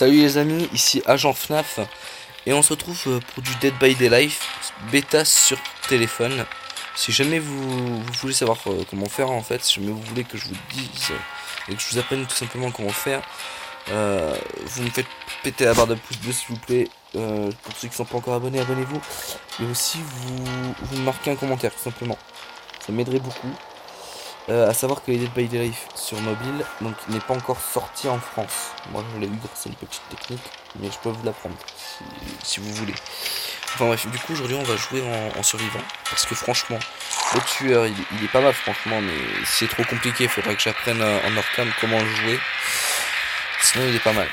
Salut les amis, ici Agent FNAF et on se retrouve pour du Dead by Daylight bêta sur téléphone. Si jamais vous voulez savoir comment faire en fait, si jamais vous voulez que je vous dise et que je vous apprenne tout simplement comment faire, vous me faites péter la barre de pouce bleu s'il vous plaît. Pour ceux qui sont pas encore abonnés, abonnez-vous. Et aussi vous me marquez un commentaire tout simplement, ça m'aiderait beaucoup. À savoir que les Dead by Daylight sur mobile donc n'est pas encore sorti en France. Moi je l'ai eu grâce à une petite technique, mais je peux vous l'apprendre si vous voulez. Enfin bref, du coup aujourd'hui on va jouer en survivant parce que franchement le tueur il est pas mal franchement, mais c'est trop compliqué. Il faudra que j'apprenne en hors cam comment le jouer. Sinon il est pas mal.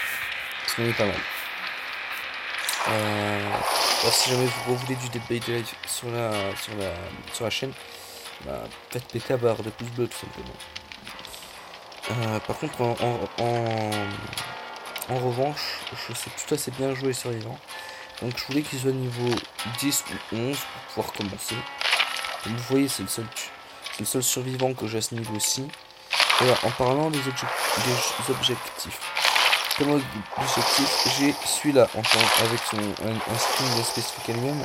Alors, si jamais vous voulez du Dead by Daylight sur la chaîne, bah, faites péter la barre de pouce bleu tout simplement. Par contre en revanche je sais plutôt assez bien jouer survivant, donc je voulais qu'ils soient niveau 10 ou 11 pour pouvoir commencer. Comme vous voyez c'est le seul survivant que j'ai à ce niveau ci. Et en parlant des objectifs, comme objectif j'ai celui-là avec un skin bien spécifique à lui-même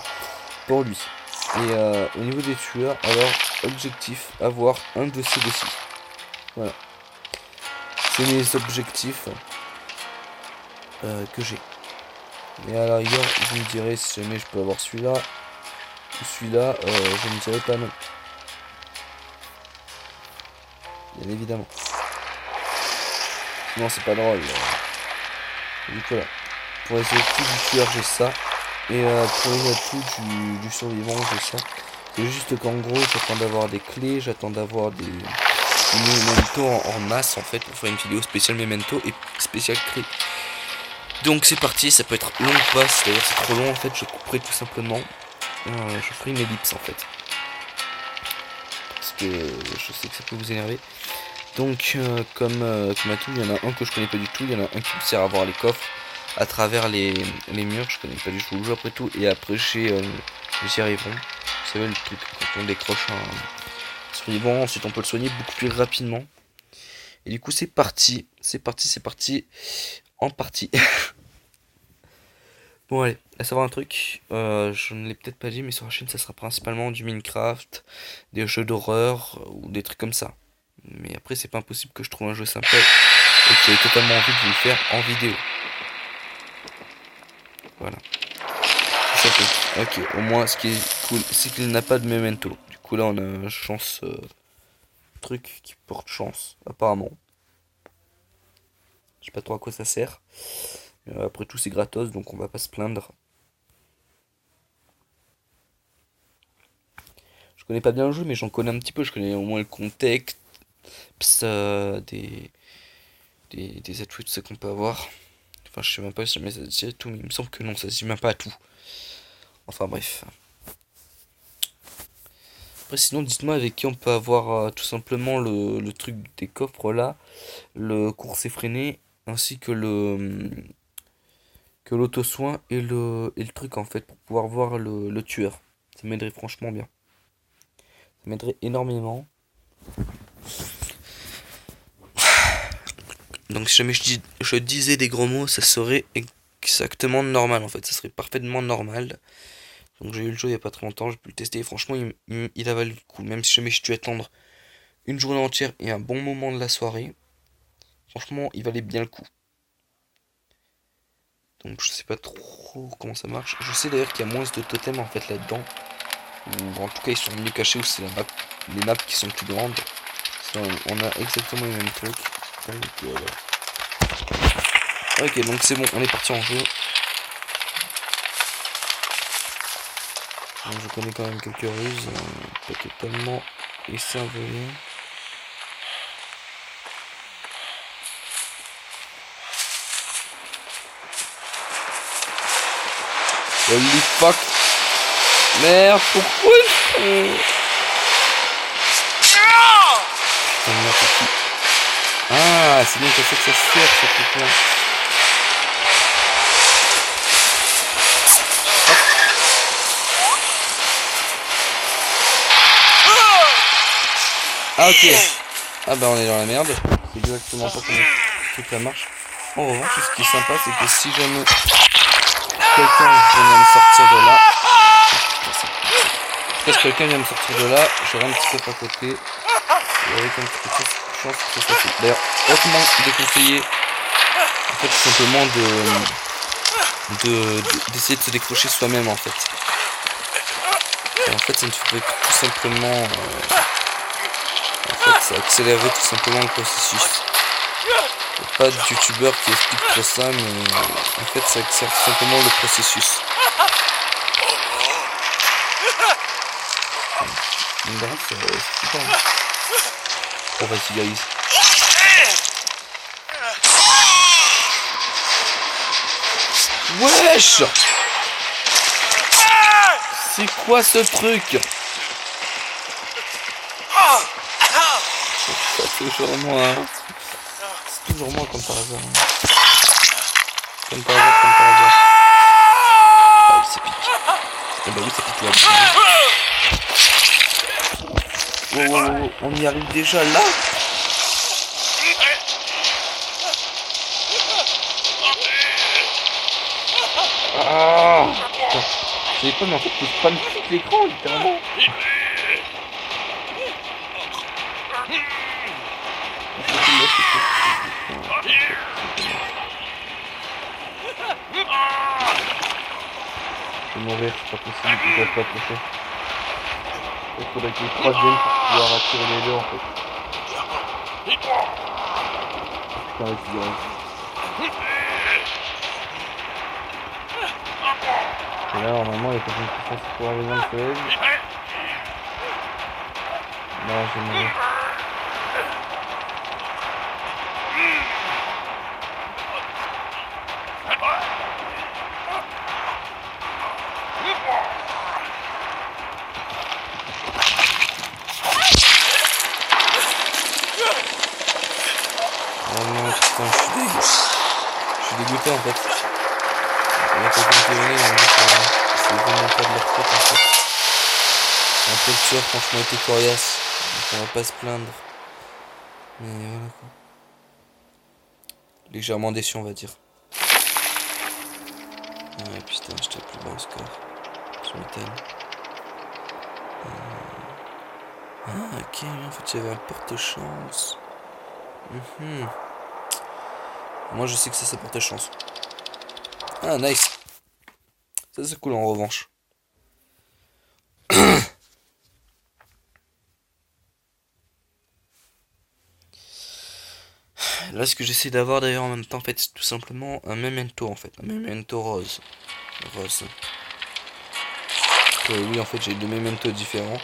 pour lui. Et au niveau des tueurs, alors objectif, avoir un de ces deux-ci. Voilà. C'est mes objectifs que j'ai. Et à la rigueur, vous me direz si jamais je peux avoir celui-là ou celui-là, je ne dirai pas non. Bien évidemment. Sinon c'est pas drôle. Du coup là, pour essayer tout du tueur j'ai ça. Et pour les tout du survivant j'ai ça. C'est juste qu'en gros j'attends d'avoir des clés, j'attends d'avoir des memento en masse en fait pour faire une vidéo spéciale memento et spéciale clé. Donc c'est parti, ça peut être long ou pas, c'est-à-dire c'est trop long en fait, je couperai tout simplement. Je ferai une ellipse en fait. Parce que je sais que ça peut vous énerver. Donc comme à tout, il y en a un que je connais pas du tout, il y en a un qui me sert à voir les coffres à travers les murs, je connais pas du tout le jeu après tout, et après j'y arriverons. Vous savez le truc quand on décroche un survivant, ensuite on peut le soigner beaucoup plus rapidement. Et du coup c'est parti, en partie. Bon allez, à savoir un truc, je ne l'ai peut-être pas dit, mais sur la chaîne ça sera principalement du Minecraft, des jeux d'horreur ou des trucs comme ça. Mais après c'est pas impossible que je trouve un jeu sympa et que j'ai totalement envie de vous le faire en vidéo. Voilà. Ok, au moins ce qui est cool, c'est qu'il n'a pas de memento. Du coup là on a un chance truc qui porte chance, apparemment. Je sais pas trop à quoi ça sert. Après tout c'est gratos, donc on va pas se plaindre. Je connais pas bien le jeu, mais j'en connais un petit peu. Je connais au moins le contexte, des attributs qu'on peut avoir. Enfin je sais même pas si c'est tout, mais il me semble que non, ça se dit même pas à tout. Enfin bref. Après sinon dites-moi avec qui on peut avoir tout simplement le truc des coffres là, le course effréné, ainsi que l'auto-soin et le truc en fait pour pouvoir voir le tueur. Ça m'aiderait franchement bien. Ça m'aiderait énormément. Donc si jamais je disais des gros mots, ça serait exactement normal en fait, ça serait parfaitement normal. Donc j'ai eu le jeu il y a pas très longtemps, j'ai pu le tester et franchement il a valu le coup. Même si jamais je dû attendre une journée entière et un bon moment de la soirée, franchement il valait bien le coup. Donc je sais pas trop comment ça marche. Je sais d'ailleurs qu'il y a moins de totems en fait là-dedans. Ou en tout cas ils sont mieux cachés, ou c'est les maps qui sont plus grandes. Sinon, on a exactement les mêmes trucs. Ok donc c'est bon, on est parti en jeu. Donc, je connais quand même quelques ruses, pas totalement écervelées. Holy fuck. Merde, pourquoi ils font... Putain, merde, c'est qui? Ah, c'est bien comme ça que ça se sert, ce truc-là. Ah ok. Ah bah on est dans la merde. C'est exactement pas comment ce truc là marche. En revanche, ce qui est sympa, c'est que si jamais quelqu'un vient me sortir de là, si quelqu'un vient me sortir de là, j'aurai un petit peu à côté, et avec un petit peu de chance, c'est facile. D'ailleurs, hautement déconseillé, en fait, tout simplement d'essayer de se décrocher soi-même, en fait. Et en fait, ça ne fait que tout simplement, en fait, ça accélérerait tout simplement le processus. Pas de youtubeur qui explique trop ça, mais en fait ça accélère tout simplement le processus. Bref, c'est super. Oh vas-y guys. Wesh! C'est quoi ce truc? C'est toujours moi. C'est toujours moi comme par hasard. Comme par hasard, comme par hasard. Ah oui, ça pique. Eh bah oui, ça pique là. Oh, oh, oh, on y arrive déjà là? Ah putain. Je savais pas, mais en fait, je spam tout l'écran, littéralement. Je vais mourir, c'est pas possible, ils peuvent pas approcher. Il faudrait que les 3 viennent pour pouvoir attirer les deux en fait. Putain, les figurants. Et là, normalement, il y a quelqu'un qui pense pour arriver dans le collège. Là, je vais mourir. Oh non, putain, je suis dégoûté en fait. Il y a quelqu'un qui est venu, c'est vraiment pas de leur faute en fait. Un peu le tueur, franchement, était coriace. Donc on va pas se plaindre. Mais voilà quoi. Légèrement déçu, on va dire. Ah putain, j'étais plus bas au score. Je m'étonne. Ah ok, en fait il y avait un porte-chance. Moi je sais que ça porte chance. Ah nice. Ça c'est cool en revanche. Là ce que j'essaie d'avoir d'ailleurs en même temps en fait c'est tout simplement un memento en fait. Un memento rose. Rose. Oui en fait j'ai deux mementos différents.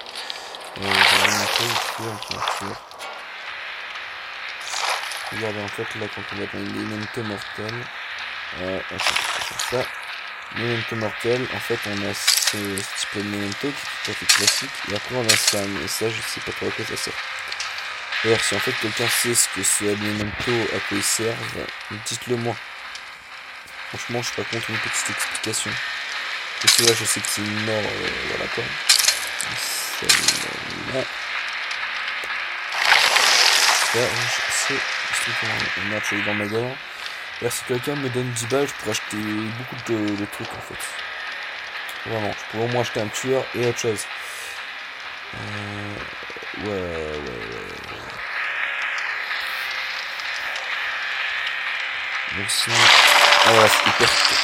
Regardez en fait là quand on va dans les memento mortel. Ça. Memento mortel, en fait on a ce type de memento qui est tout à fait classique. Et après on a ça, mais ça je sais pas trop à quoi ça sert. D'ailleurs si en fait quelqu'un sait ce que ce memento, à quoi il sert, dites-le moi. Franchement je suis pas contre une petite explication. Parce que là je sais que c'est une mort, voilà quoi. Celle-là. Ça, je sais. Une merde, je suis dans ma gueule. D'ailleurs, si quelqu'un me donne 10 balles, je pourrais acheter beaucoup de trucs en fait. Vraiment, je pourrais au moins acheter un tueur et autre chose. Ouais. Donc sinon... Ah voilà, c'est hyper cool.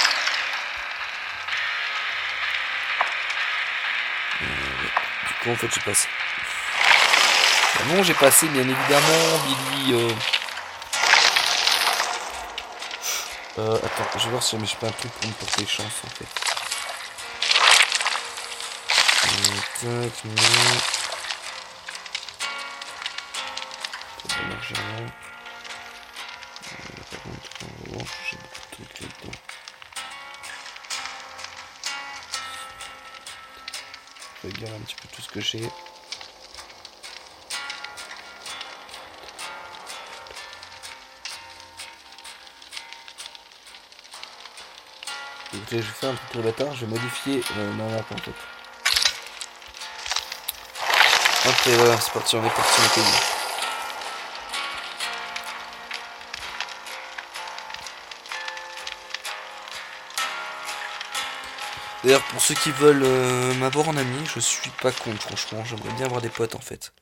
Du coup, en fait, j'ai passé. Ah non, j'ai passé, bien évidemment, Billy. Attends, je vais voir si jamais j'ai pas un truc pour me porter chance en fait. Tac, non. Pas d'énergie rien. Par contre, en revanche, j'ai beaucoup de trucs là-dedans. Je regarde un petit peu tout ce que j'ai. Écoutez, je vais faire un truc pour le bâtard, je vais modifier ma map en fait. Ok, voilà, c'est parti, on est parti au pays. D'ailleurs, pour ceux qui veulent m'avoir en ami, je suis pas contre, franchement. J'aimerais bien avoir des potes, en fait.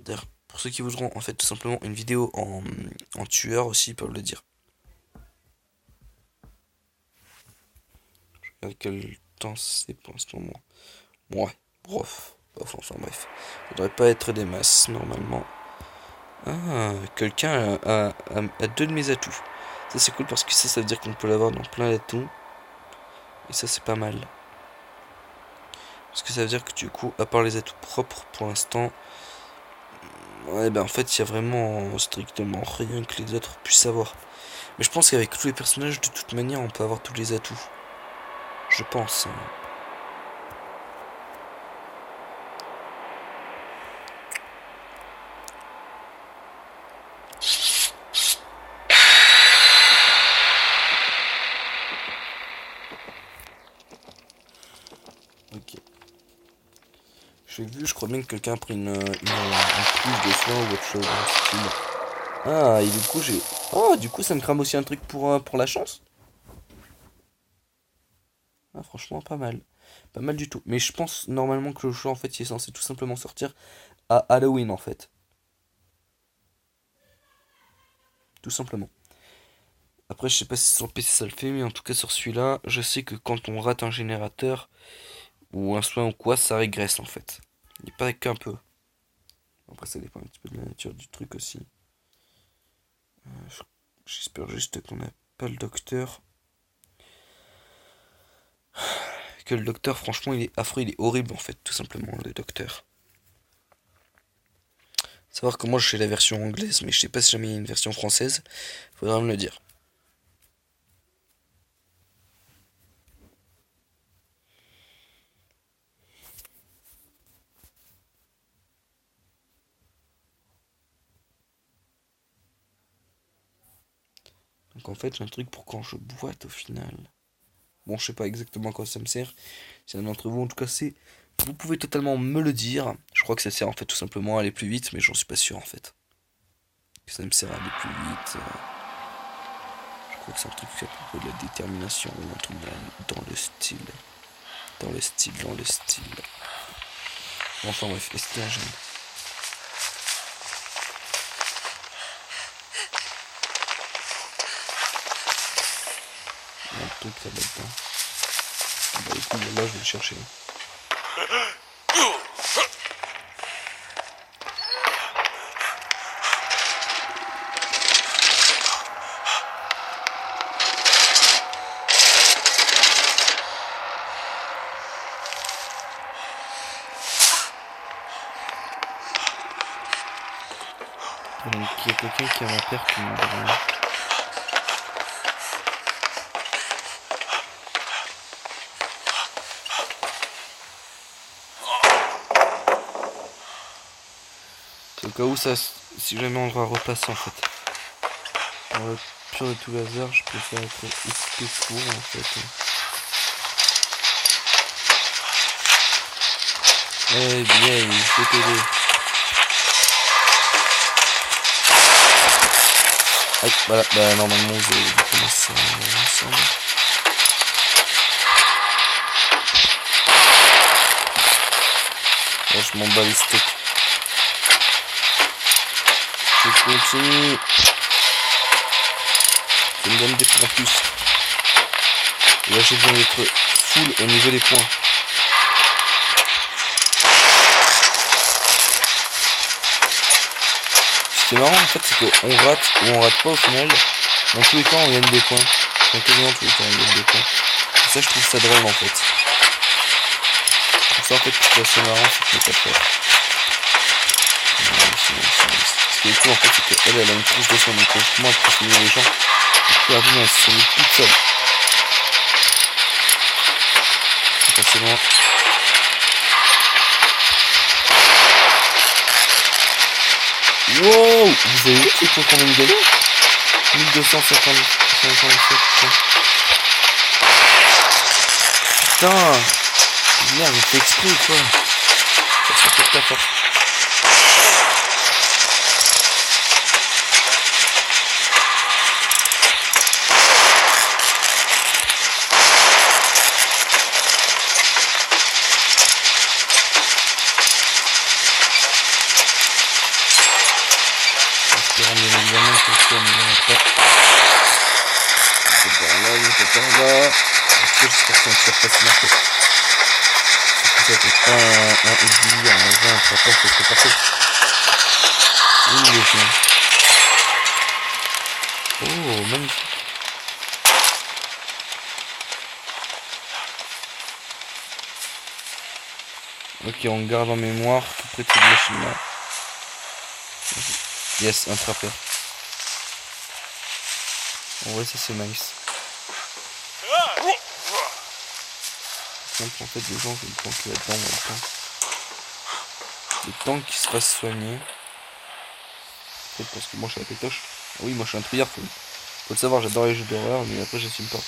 D'ailleurs, pour ceux qui voudront, en fait, tout simplement une vidéo en tueur aussi, ils peuvent le dire. Je regarde quel temps c'est pour ce moment. Ouais, enfin bref. Ça devrait pas être des masses, normalement. Ah, quelqu'un a deux de mes atouts. Ça, c'est cool parce que ça veut dire qu'on peut l'avoir dans plein d'atouts. Et ça, c'est pas mal. Parce que ça veut dire que du coup, à part les atouts propres, pour l'instant, ouais, ben en fait, il y a vraiment strictement rien que les autres puissent avoir. Mais je pense qu'avec tous les personnages, de toute manière, on peut avoir tous les atouts. Je pense. Ok. J'ai vu, je crois bien que quelqu'un a pris une plus de soin ou autre chose dans ce style. Ah, et du coup, j'ai... Oh, du coup, ça me crame aussi un truc pour la chance. Ah, franchement, pas mal. Pas mal du tout. Mais je pense normalement que le jeu, en fait, il est censé tout simplement sortir à Halloween, en fait. Tout simplement. Après, je sais pas si sur PC ça le fait, mais en tout cas, sur celui-là, je sais que quand on rate un générateur, ou un soin ou quoi, ça régresse, en fait. Il n'est pas qu'un peu. Après, ça dépend un petit peu de la nature du truc aussi. J'espère juste qu'on n'a pas le docteur. Que le docteur, franchement, il est affreux, il est horrible, en fait, tout simplement, le docteur. Savoir comment je fais la version anglaise, mais je sais pas si jamais il y a une version française. Faudra me le dire. Donc en fait, j'ai un truc pour quand je boite au final. Bon, je sais pas exactement à quoi ça me sert. Si un d'entre vous, en tout cas, c'est. Vous pouvez totalement me le dire. Je crois que ça sert en fait tout simplement à aller plus vite, mais j'en suis pas sûr en fait. Que ça me sert à aller plus vite. Je crois que c'est un truc à propos de la détermination ou un truc dans le style. Dans le style. Enfin bref, esclavage. Il y a un truc là-dedans. Bah écoute, là je vais le chercher. Donc il y a quelqu'un qui a ma père qui me dit. Au cas où ça, si jamais on va repasser en fait. Dans le pur de tout laser, je préfère être XP court en fait. Eh bien, je vais t'aider. Aïe, voilà, bah normalement je vais commencer ensemble. Là, je m'en bats les steaks. Je continue. Ça me donne des points en plus. Et là j'ai besoin d'être full au niveau des points. Ce qui est marrant en fait c'est qu'on rate ou on rate pas au final. Dans tous les cas on gagne des points. Dans quasiment tous les cas on gagne des points. Et ça je trouve ça drôle en fait. Donc ça en fait ce qui est assez marrant c'est que pas peur. Ce qui est cool en fait c'est qu'elle a une trousse de soin donc moi elle peut soigner les gens. Et puis elle se soigne toute seule. C'est assez loin. Wow! Vous avez vu c'est pour combien de dégâts? 1257 points. Putain! Merde, il fait exprès ou quoi? Ça se fait pas fort. pas un Hillbilly, en vrai, un trappeur, c'est très parfait. Oui, les chiens. Oh, magnifique. Ok, on garde en mémoire tout près de cette machine-là. Yes, un trappeur. En vrai, ça c'est nice. En fait, des gens, je vais le planquer là-dedans en même temps. Le temps qu'il se fasse soigner. Peut-être parce que moi je suis la pétoche. Oui, moi je suis un triard, faut le savoir, j'adore les jeux d'horreur, mais après j'assume pas.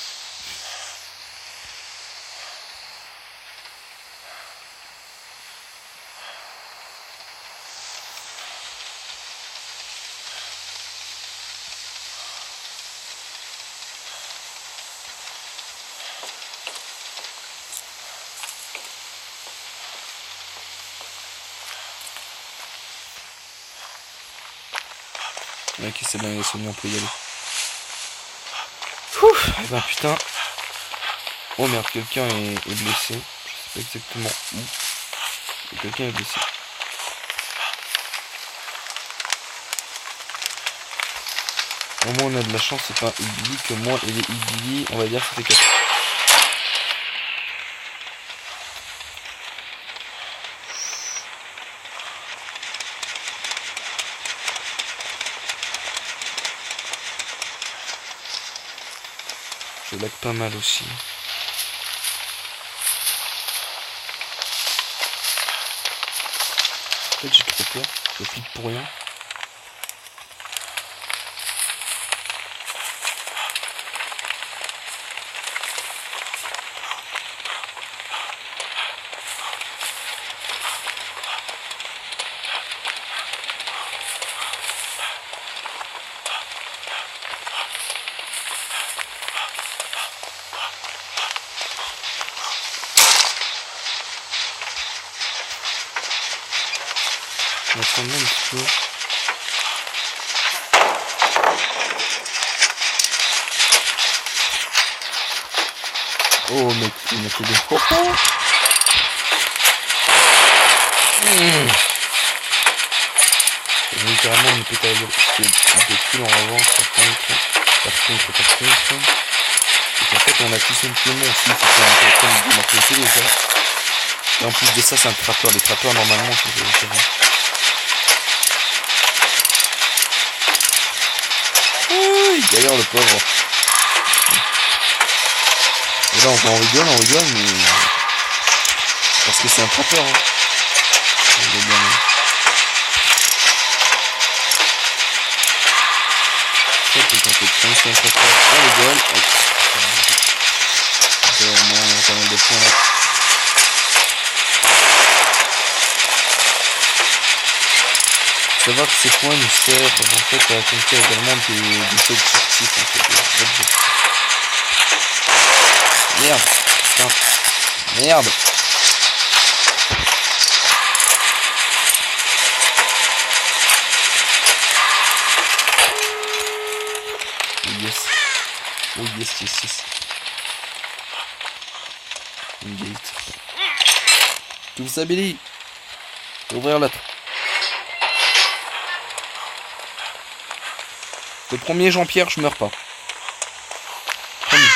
Ok, c'est bon, il est soigné, on peut y aller. Ouf, eh ben putain. Oh merde, quelqu'un est blessé. Je sais pas exactement où. Mais quelqu'un est blessé. Au moins on a de la chance, c'est pas un Hillbilly, que moi et les Hillbilly, on va dire que c'est 4. Je lag pas mal aussi. En fait j'ai trop peur, je flippe pour rien. On va prendre un petit peu. Oh mec, il m'a fait des propos. Je vais littéralement me péter la gueule. Ce qui est cool en revanche, par contre, c'est qu'en fait on a tout simplement aussi, c'est comme de marquer déjà. Et en plus de ça, c'est un trappeur. Les trappeurs normalement, c'est bon. Il galère le pauvre. Et là on rigole, mais parce que c'est un trappeur. Hein. On rigole bien, mais... Quand c'est un trappeur, on rigole. C'est vraiment pas mal de points là. Savoir que ces points nous servent en fait à conquérir également des objectifs en fait. Merde, putain, merde. Yes. Oh yes. Une gate. Tout ça, Billy. Ouvrir l'autre. Le premier Jean-Pierre, je meurs pas. Promis.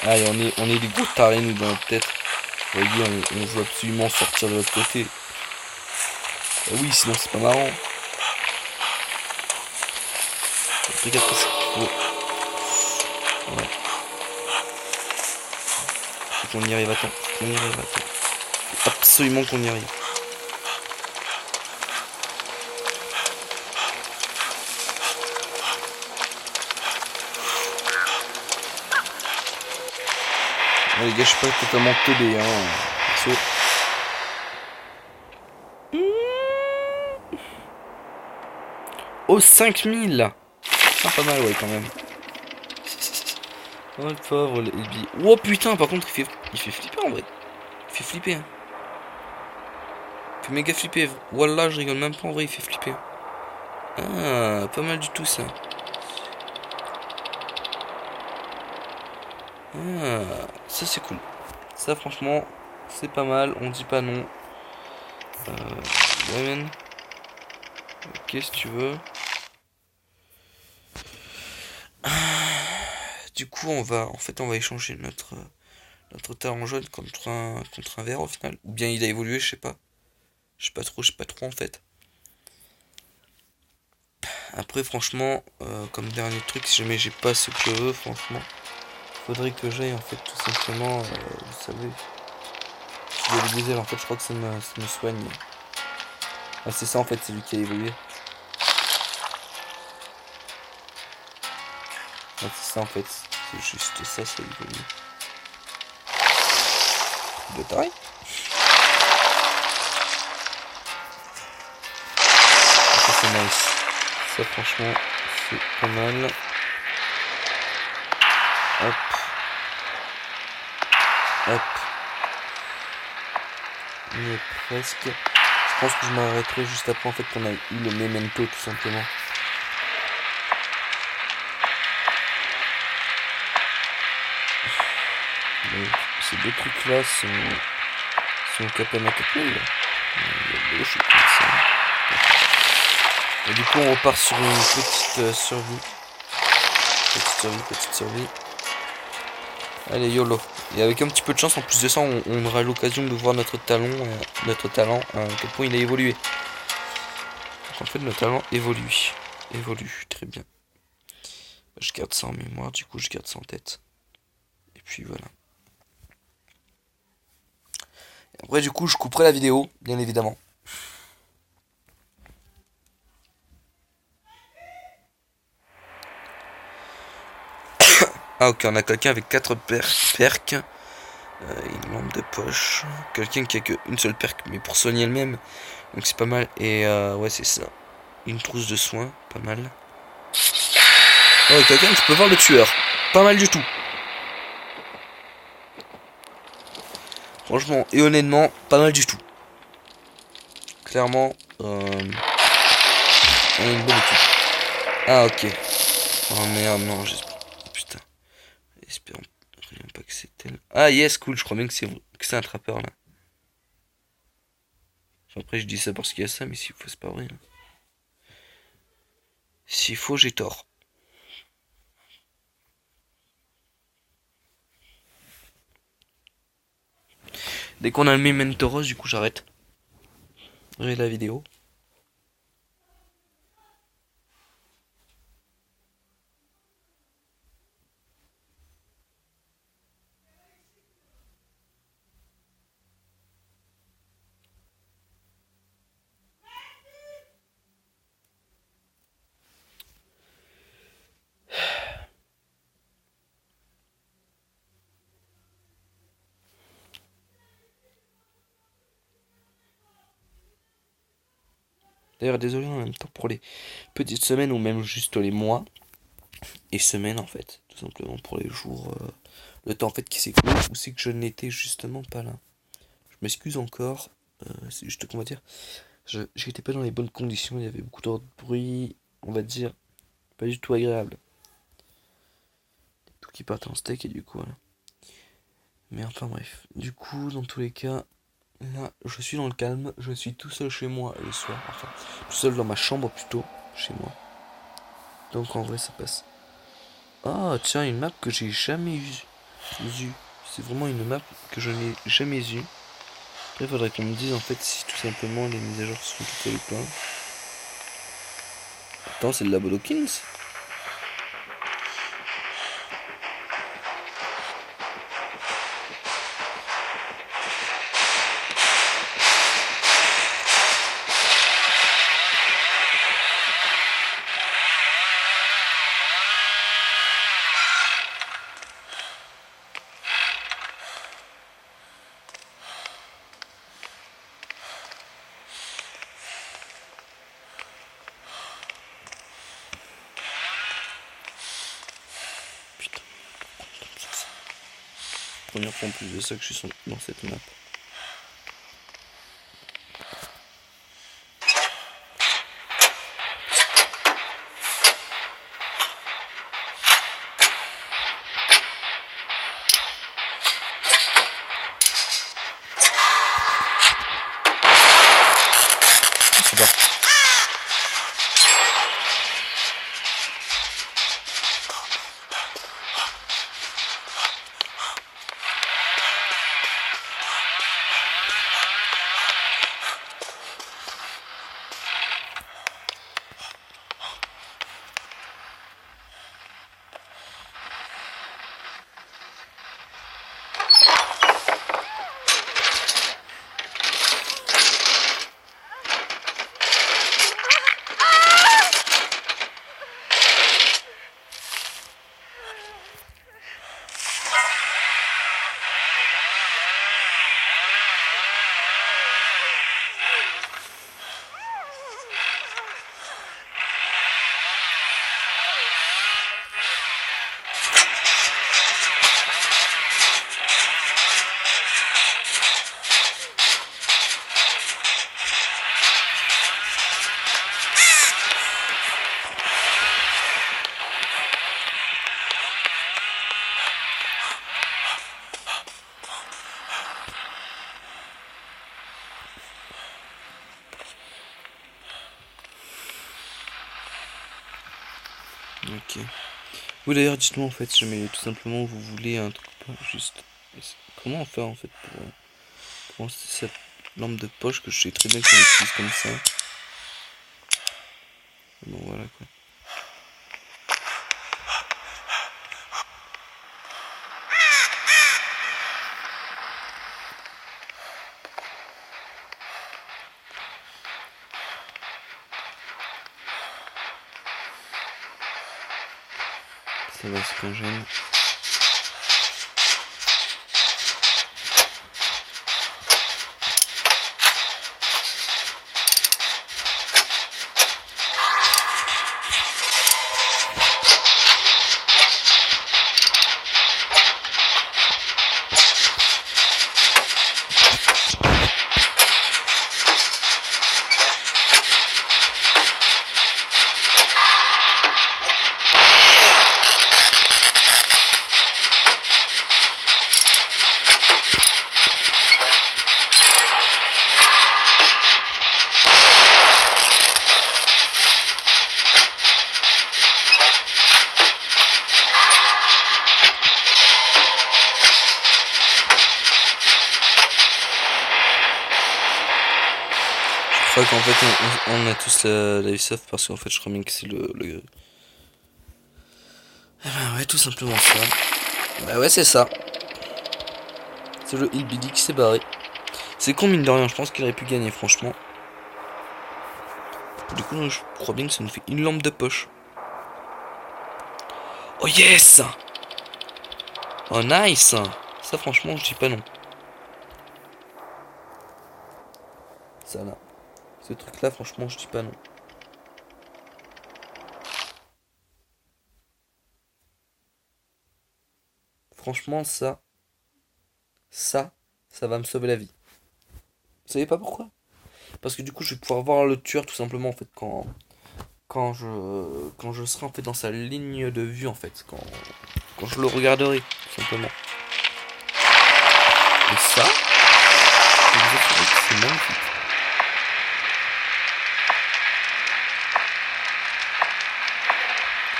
Allez, on est des gros tarés, nous, dans notre tête. On veut absolument sortir de l'autre côté. Ah oui, sinon c'est pas marrant. Le truc après, c'est qu'il faut... Ouais. Faut qu'on y arrive à temps. Faut qu'on y arrive à temps. Faut absolument qu'on y arrive. Les gars, je suis pas totalement teubé, hein. Perso. Oh, 5000. Ah, pas mal, ouais, quand même. Oh, le pauvre, le billet. Oh, putain, par contre, il fait flipper, en vrai. Il fait flipper, hein. Il fait méga flipper. Wallah, je rigole même pas, en vrai, il fait flipper. Ah, pas mal du tout, ça. Ah, ça, c'est cool. Ça, franchement, c'est pas mal. On dit pas non. Ouais, man. Ok, si tu veux. Du coup, on va échanger notre talent jaune contre un vert au final. Ou bien il a évolué, je sais pas. Je sais pas trop en fait. Après, franchement, comme dernier truc, si jamais j'ai pas ce que je veux, franchement, faudrait que j'aille en fait tout simplement, vous savez, si j'avais des ailes, en fait, je crois que ça me soigne. Ah, c'est ça en fait, c'est lui qui a évolué. Ah, c'est ça en fait, c'est juste ça, ça a évolué. De taille. Ça c'est nice. Ça franchement, c'est pas mal. Hop. Hop. On est presque. Je pense que je m'arrêterai juste après en fait qu'on a eu le memento tout simplement. Donc ces deux trucs là sont capés à 4000. Je suis comme ça. Et du coup on repart sur une petite survie. Petite survie. Allez YOLO. Et avec un petit peu de chance en plus de ça on aura l'occasion de voir notre talent à quel point il a évolué. Donc en fait notre talent évolue. Évolue, très bien. Je garde ça en mémoire, du coup je garde ça en tête. Et puis voilà. Et après du coup je couperai la vidéo, bien évidemment. Ah ok, on a quelqu'un avec 4 perks. Une lampe de poche. Quelqu'un qui a qu'une seule perk, mais pour soigner elle-même. Donc c'est pas mal. Et ouais, c'est ça. Une trousse de soins, pas mal. Oh, quelqu'un qui peut voir le tueur. Pas mal du tout. Franchement, et honnêtement, pas mal du tout. Clairement, on a une bonne équipe. Ah ok. Oh merde, non, j'espère. Putain. Espérons rien pas que c'est elle. Ah yes, cool, je crois bien que c'est un trappeur là. Après, je dis ça parce qu'il y a ça, mais s'il faut, c'est pas vrai. Hein. S'il faut, j'ai tort. Dès qu'on a le memento rose, du coup, j'arrête. La vidéo. D'ailleurs, désolé en même temps pour les petites semaines ou même juste les mois et semaines en fait, tout simplement pour les jours, le temps en fait qui s'écoule ou c'est que je n'étais justement pas là. Je m'excuse encore, c'est juste qu'on va dire, J'étais pas dans les bonnes conditions, il y avait beaucoup trop de bruit, on va dire, pas du tout agréable. Tout qui partait en steak et du coup, voilà. Mais enfin bref, du coup, dans tous les cas, là, je suis dans le calme, je suis tout seul chez moi le soir, enfin, tout seul dans ma chambre plutôt, chez moi. Donc en vrai, ça passe. Ah, tiens, une map que j'ai jamais eue. C'est vraiment une map que je n'ai jamais eue. Après, il faudrait qu'on me dise en fait si tout simplement les mises à jour sont toutes ou pas. Attends, c'est le Labo Dawkins. Putain, c'est la première fois en plus de ça que je suis dans cette map. C'est pas. Ok. Oui d'ailleurs dites-moi en fait si jamais tout simplement vous voulez un truc pas juste. Comment on fait en fait pour cette lampe de poche que je sais très bien qu'on utilise comme ça. Bon voilà quoi. Ça va ce qu'on gêne. Je crois qu'en fait on a tous la Ubisoft parce qu'en fait je crois bien que c'est le... Eh ben ouais tout simplement ça. Bah ouais c'est ça. C'est le Hillbilly qui s'est barré. C'est con mine de rien, je pense qu'il aurait pu gagner franchement. Du coup je crois bien que ça nous fait une lampe de poche. Oh yes! Oh nice! Ça franchement je dis pas non. Ça là. Ce truc là franchement je dis pas non. Franchement ça va me sauver la vie. Vous savez pas pourquoi? parce que du coup je vais pouvoir voir le tueur tout simplement en fait quand je serai en fait dans sa ligne de vue en fait, quand je le regarderai tout simplement. Et ça, c'est magnifique.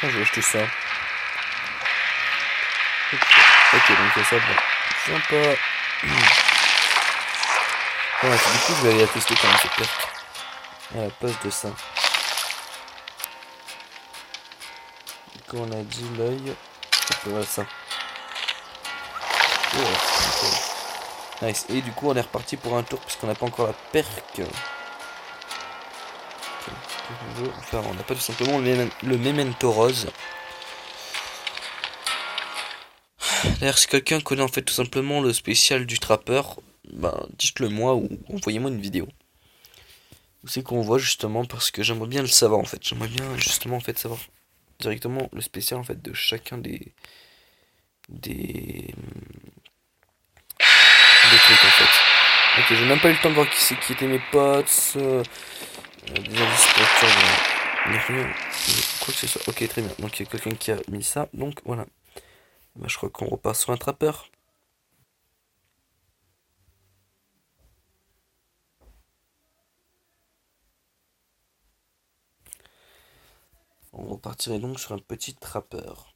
Ah, je vais acheter ça. Ok, donc ça bon. Sympa. Ouais, du coup je vais aller la tester quand même cette carte. À la place de ça. Du coup on a dit l'œil. Voilà ça. Oh, okay. Nice. Et du coup on est reparti pour un tour puisqu'on n'a pas encore la perque. Enfin, on n'a pas tout simplement le memento rose. D'ailleurs, si quelqu'un connaît en fait tout simplement le spécial du trappeur, ben dites-le moi ou envoyez-moi une vidéo. Où c'est qu'on voit justement parce que j'aimerais bien le savoir en fait. J'aimerais bien justement en fait savoir directement le spécial en fait de chacun des trucs en fait. Ok, j'ai même pas eu le temps de voir qui étaient mes potes. Des indices pour rien. Quoi que ce soit. Ok, très bien. Donc il y a quelqu'un qui a mis ça. Donc voilà. Bah, je crois qu'on repasse sur un trappeur. On repartirait donc sur un petit trappeur.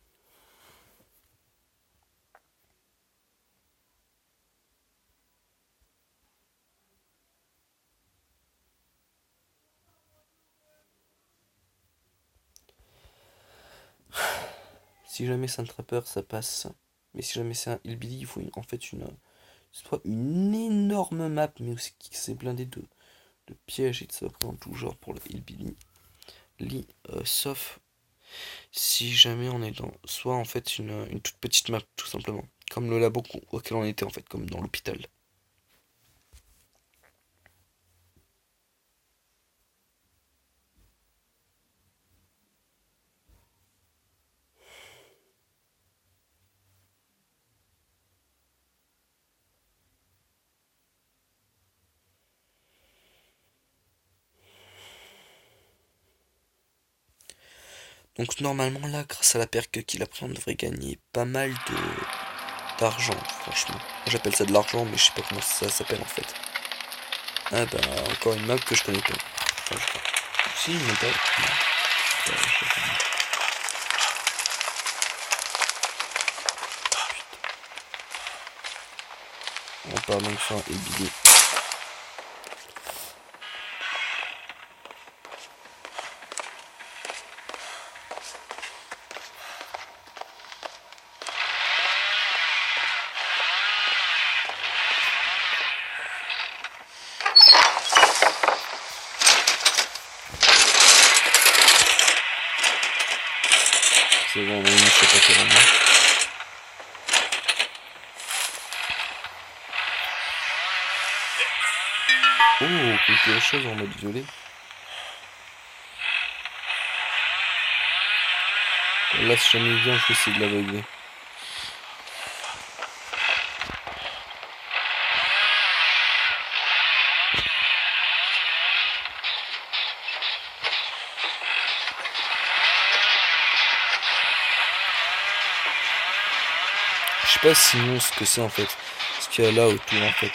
Si jamais c'est un trappeur, ça passe. Mais si jamais c'est un hillbilly, il faut en fait soit une énorme map, mais aussi qui s'est blindé de pièges et de ça en tout genre pour le hillbilly. Sauf si jamais on est dans soit en fait une toute petite map tout simplement, comme le labo auquel on était en fait, comme dans l'hôpital. Donc normalement là, grâce à la perque qu'il a pris, on devrait gagner pas mal d'argent, franchement. J'appelle ça de l'argent, mais je sais pas comment ça s'appelle en fait. Ah bah encore une map que je connais pas. Enfin, si, mais pas. On part donc sur un hillbilly. C'est bon, je sais pas tellement. Oh, quelque chose en mode violet. Là, si jamais il vient, je vais essayer de l'aveugler. Je sais pas sinon ce que c'est en fait. Ce qu'il y a là autour en fait.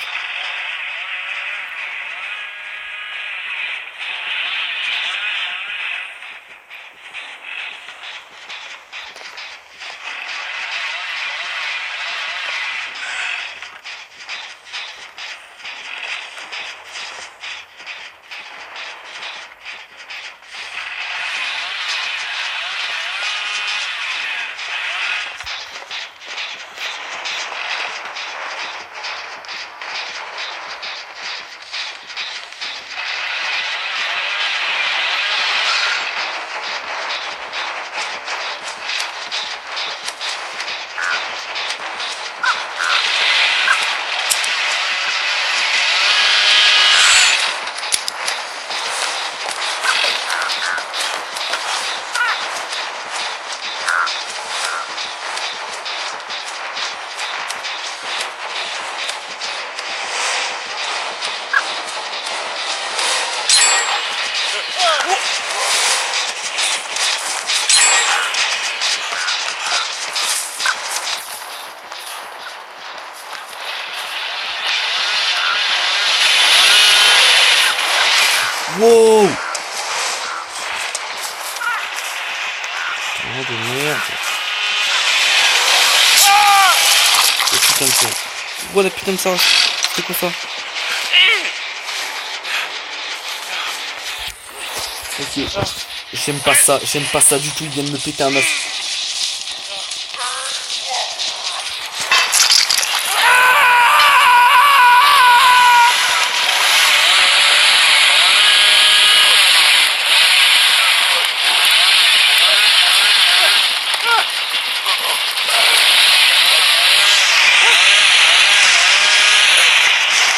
Wow. Oh de merde. Oh putain de ça. Oh la putain de ça. C'était quoi ça? Ok. J'aime pas ça du tout, il vient de me péter un œuf.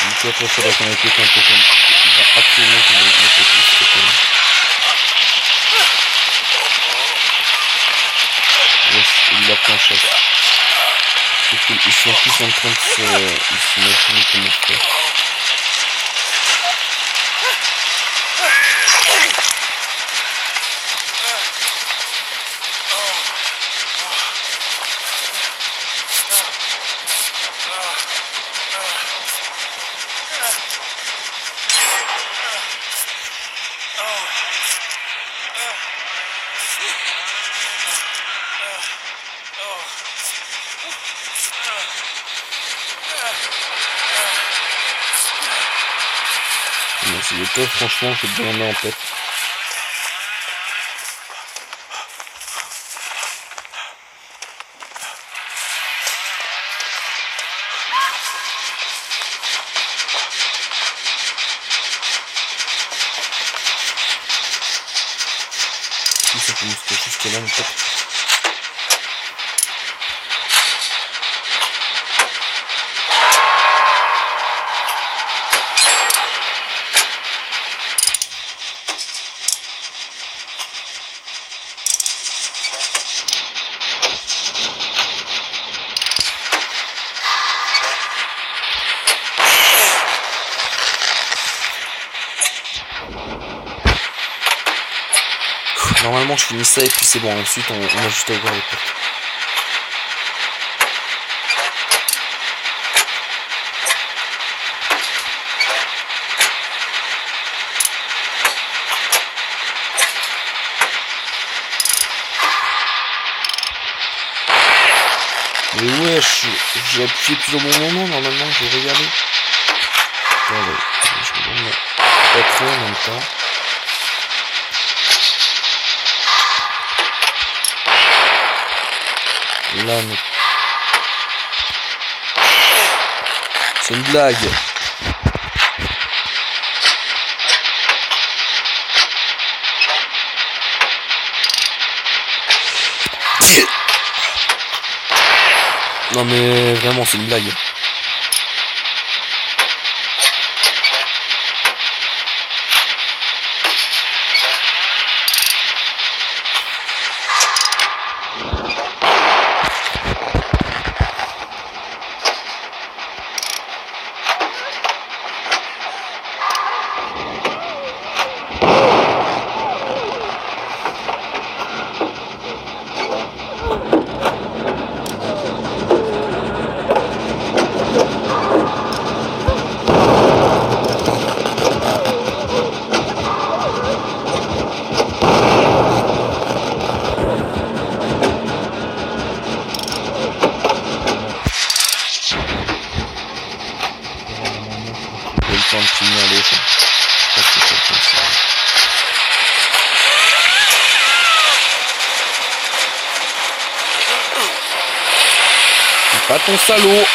Du coup après faudrait qu'on ait pété un peu comme. Il va absolument qu'on ait pété ce comme. Yes, il l'a pris en chasse. C'est cool, ils sont tous en train de s'imaginer comment faire. C'est des teufs, franchement, je te demandais en tête. Si ça commence juste là, en fait. Normalement je finis ça et puis c'est bon, ensuite on a juste à ouvrir les portes. Mais wesh, j'ai appuyé plus au bon moment, normalement je vais regarder. Attendez, je vais mettre pas trop en même temps. Là, non. C'est une blague. Non mais vraiment c'est une blague. De finir les choses. Je pense que c'est comme ça. C'est pas ton salaud.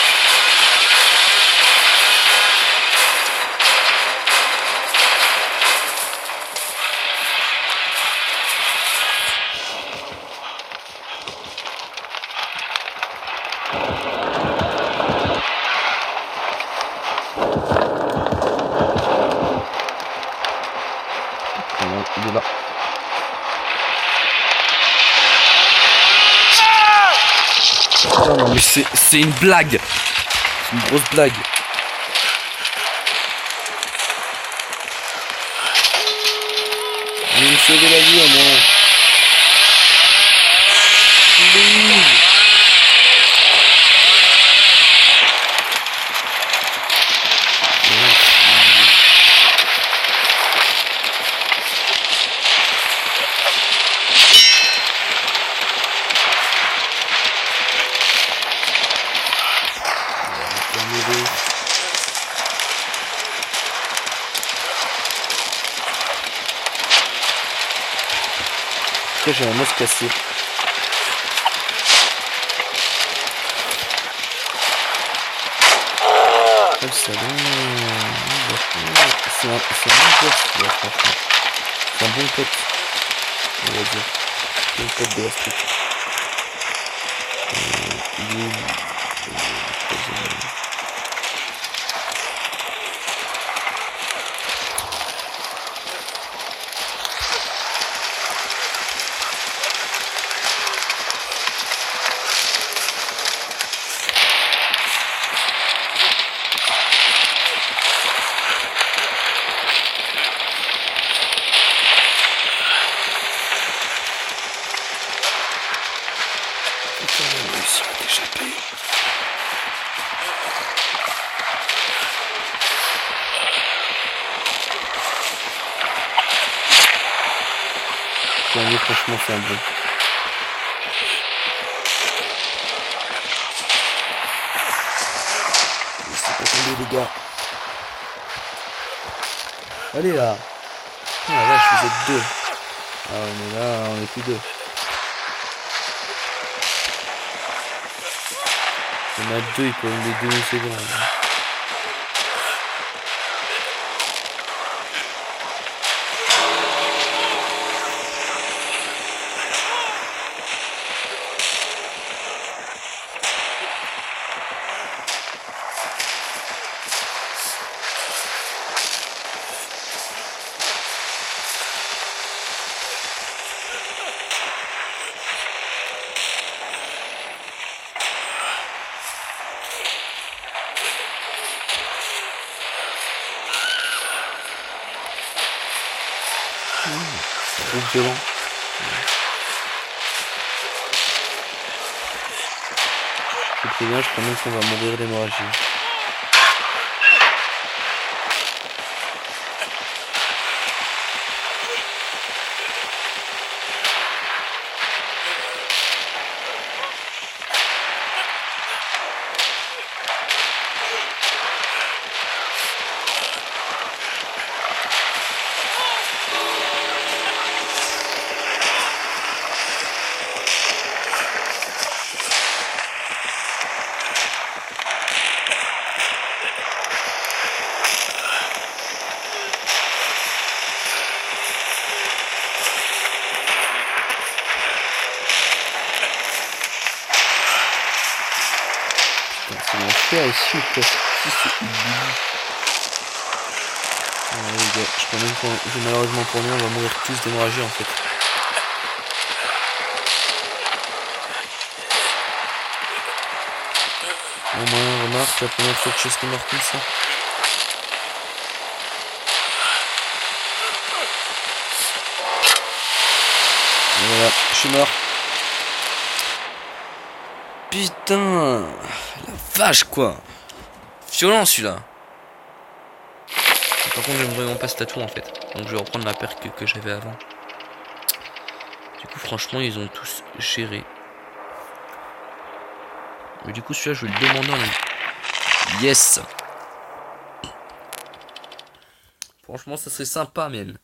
Il est là. Putain, non mais c'est une blague. C'est une grosse blague. Il me sauver la vie à moi. Pourquoi j'ai un os cassé? Oh, le salon. C'est un bon pote, là, franchement. C'est un bon pote, on va dire. C'est un pote de la street. Il est... Franchement, c'est un bon. C'est pas tombé, les gars. Allez là. Ah la vache, vous êtes deux. Ah on est là, on est plus deux. Il y en a deux, ils peuvent les deux, c'est bon. C'est violent. Je préviens, je crois même qu'on va mourir d'hémorragie. C'est l'enfer ici ou quoi? C'est les gars, je crois même que malheureusement pour nous on va mourir tous d'hémorragie en fait. Au moins remarque, c'est la première fois que je suis mort comme ça. Et voilà, je suis mort. Putain, la vache quoi. Violent celui-là. Par contre j'aime vraiment pas ce tatou en fait. Donc je vais reprendre la paire que j'avais avant. Du coup franchement ils ont tous géré. Mais du coup celui-là je vais le demander en ligne. Yes. Franchement ça serait sympa même.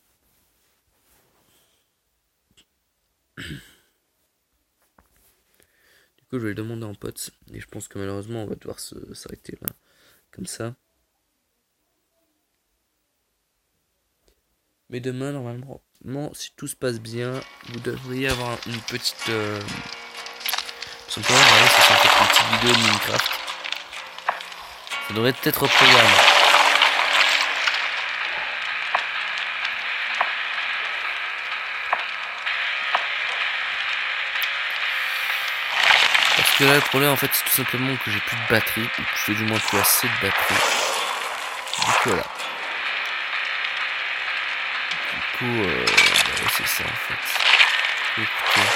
Du coup je vais le demander en pote. Et je pense que malheureusement on va devoir s'arrêter là. Comme ça. Mais demain, normalement, si tout se passe bien, vous devriez avoir une petite... simplement, voilà, ça fait une petite vidéo de Minecraft. Ça devrait être au programme. Parce que là, le problème, en fait, c'est tout simplement que j'ai plus de batterie. Ou que j'ai du moins plus assez de batterie. Du coup, voilà. Du coup, bah, c'est ça en fait. Écoutez,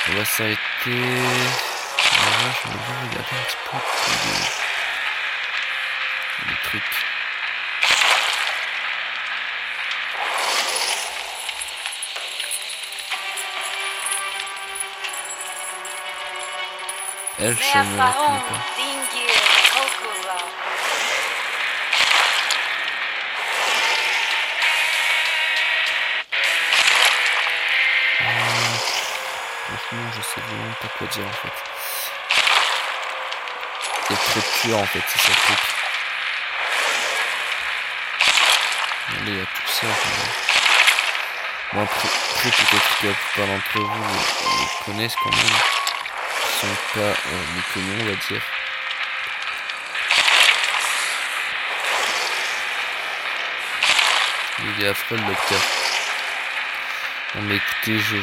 on va s'arrêter. Voilà, je vais regarder un petit peu les trucs. Elle, je ne la connais pas. vraiment pas quoi dire en fait. Il y a trop de tueurs en fait, c'est ça le truc. Allez, il y a tout ça. Bon, après peut-être que la plupart d'entre vous les connaissent quand même. Ils sont pas méconnus, on va dire. Il est affreux le docteur. Non mais écoutez, du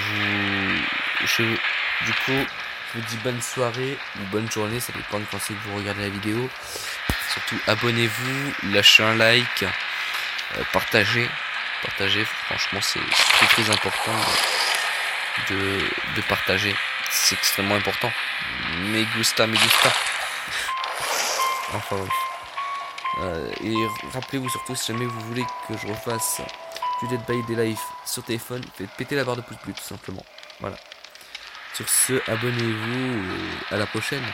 coup, je vous dis bonne soirée ou bonne journée, ça dépend de quand c'est que vous regardez la vidéo. Surtout abonnez-vous, lâchez un like, partagez, franchement c'est très important de partager, c'est extrêmement important. Me gusta. Enfin bref. Et rappelez-vous surtout, si jamais vous voulez que je refasse du Dead by Daylight sur téléphone, faites péter la barre de pouce bleu tout simplement. Voilà. Sur ce, abonnez-vous et à la prochaine.